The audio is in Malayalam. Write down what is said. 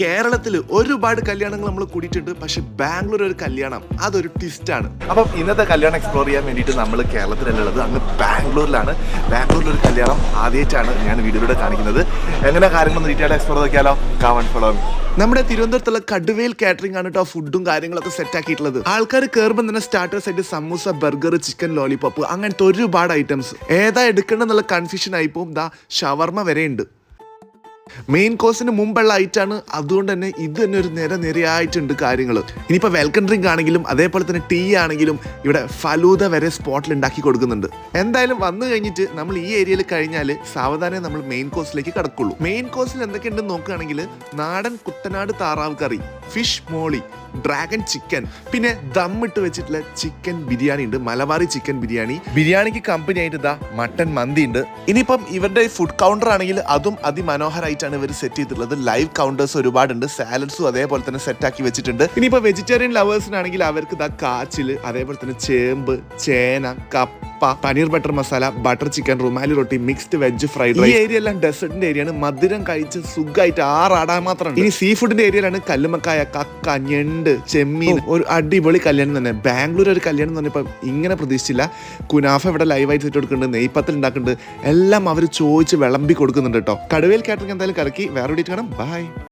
കേരളത്തിൽ ഒരുപാട് കല്യാണങ്ങൾ നമ്മൾ കൂടിയിട്ടുണ്ട്. പക്ഷെ ബാംഗ്ലൂർ ഒരു കല്യാണം അതൊരു ട്വിസ്റ്റ് ആണ്. അപ്പം ഇന്നത്തെ കല്യാണം എക്സ്പ്ലോർ ചെയ്യാൻ വേണ്ടിയിട്ട് നമ്മൾ കേരളത്തിലുള്ളത് അങ്ങ് ബാംഗ്ലൂരിലാണ്. ബാംഗ്ലൂരിലൊരു കല്യാണം ആദ്യമായിട്ടാണ് ഞാൻ വീഡിയോയിലൂടെ കാണിക്കുന്നത്. എങ്ങനെ കാര്യങ്ങളൊന്നും ഡീറ്റെയിൽ എക്സ്പ്ലോർ ചെയ്താലോ? കാമൺ ഫോളോ മീ. നമ്മുടെ തിരുവനന്തപുരത്തുള്ള കടുവയിൽ കാറ്ററിംഗ് ആണ് കേട്ടോ ഫുഡും കാര്യങ്ങളൊക്കെ സെറ്റ് ആക്കിയിട്ടുള്ളത്. ആൾക്കാർ കയറുമ്പോൾ തന്നെ സ്റ്റാർട്ടേഴ്സ് ആയിട്ട് സമൂസ, ബർഗർ, ചിക്കൻ ലോലിപോപ്പ് അങ്ങനത്തെ ഒരുപാട് ഐറ്റംസ്. ഏതാ എടുക്കണമെന്നുള്ള കൺഫ്യൂഷൻ ആയിപ്പോവും. ദാ ഷവർമ വരെ ഉണ്ട്. മെയിൻ കോഴ്സിന് മുമ്പുള്ള ഐറ്റാണ്, അതുകൊണ്ട് തന്നെ ഇത് തന്നെ ഒരു നിരയായിട്ടുണ്ട് കാര്യങ്ങൾ. ഇനിയിപ്പോൾ വെൽക്കം ഡ്രിങ്ക് ആണെങ്കിലും അതേപോലെ തന്നെ ടീ ആണെങ്കിലും ഇവിടെ ഫലൂദ വരെ സ്പോട്ടിൽ ഉണ്ടാക്കി കൊടുക്കുന്നുണ്ട്. എന്തായാലും വന്നു കഴിഞ്ഞിട്ട് നമ്മൾ ഈ ഏരിയയിൽ കഴിഞ്ഞാൽ സാവധാനം നമ്മൾ മെയിൻ കോഴ്സിലേക്ക് കടക്കുള്ളൂ. മെയിൻ കോഴ്സിൽ എന്തൊക്കെയുണ്ടെന്ന് നോക്കുകയാണെങ്കിൽ നാടൻ കുട്ടനാട് താറാവ് കറി, ഫിഷ് മോളി, ഡ്രാഗൺ ചിക്കൻ, പിന്നെ ദമ്മിട്ട് വെച്ചിട്ടുള്ള ചിക്കൻ ബിരിയാണി ഉണ്ട്, മലബാറി ചിക്കൻ ബിരിയാണി. ബിരിയാണിക്ക് കമ്പനി ആയിട്ട് ഇതാ മട്ടൻ മന്തി ഉണ്ട്. ഇനിയിപ്പം ഇവരുടെ ഫുഡ് കൗണ്ടർ ആണെങ്കിൽ അതും അതിമനോഹരമായിട്ടാണ് ഇവർ സെറ്റ് ചെയ്തിട്ടുള്ളത്. ലൈവ് കൗണ്ടേഴ്സ് ഒരുപാടുണ്ട്, സാലഡ്സും അതേപോലെ തന്നെ സെറ്റ് ആക്കി വെച്ചിട്ടുണ്ട്. ഇനിയിപ്പോൾ വെജിറ്റേറിയൻ ലവേഴ്സിനാണെങ്കിൽ അവർക്ക് ഇതാ കാച്ചില്, അതേപോലെ തന്നെ ചേമ്പ്, ചേന, കപ്പ, paneer butter masala, butter chicken, rumali roti, mixed veg fried rice. ഈ ഏരിയ എല്ലാം ഡെസേർട്ടിന്റെ ഏരിയയാണ്. മധുരം കഴിച്ച് സുഖമായിട്ട് ആറാടാൻ മാത്രമാണ്. ഇനി സീ ഫുഡിന്റെ ഏരിയയിലാണ് കല്ലുമക്കായ, കക്ക, ഞണ്ട്, ചെമ്മീൻ. ഒരു അടിപൊളി കല്യാണം തന്നെ. ബാംഗ്ലൂർ ഒരു കല്യാണം എന്ന് പറഞ്ഞപ്പോൾ ഇങ്ങനെ പ്രതീക്ഷിച്ചില്ല. കുനാഫ ഇവിടെ ലൈവായിട്ട് സെറ്റ് കൊടുക്കുന്നുണ്ട്, നെയ്പ്പത്തിൽ ഉണ്ടാക്കുന്നുണ്ട്, എല്ലാം അവർ ചോദിച്ച് വിളമ്പി കൊടുക്കുന്നുണ്ട് കേട്ടോ. കടുവയിൽ കാറ്ററിംഗ് എന്തായാലും കറക്കി. വേറെ വീഡിയോ കാണാം. ബൈ.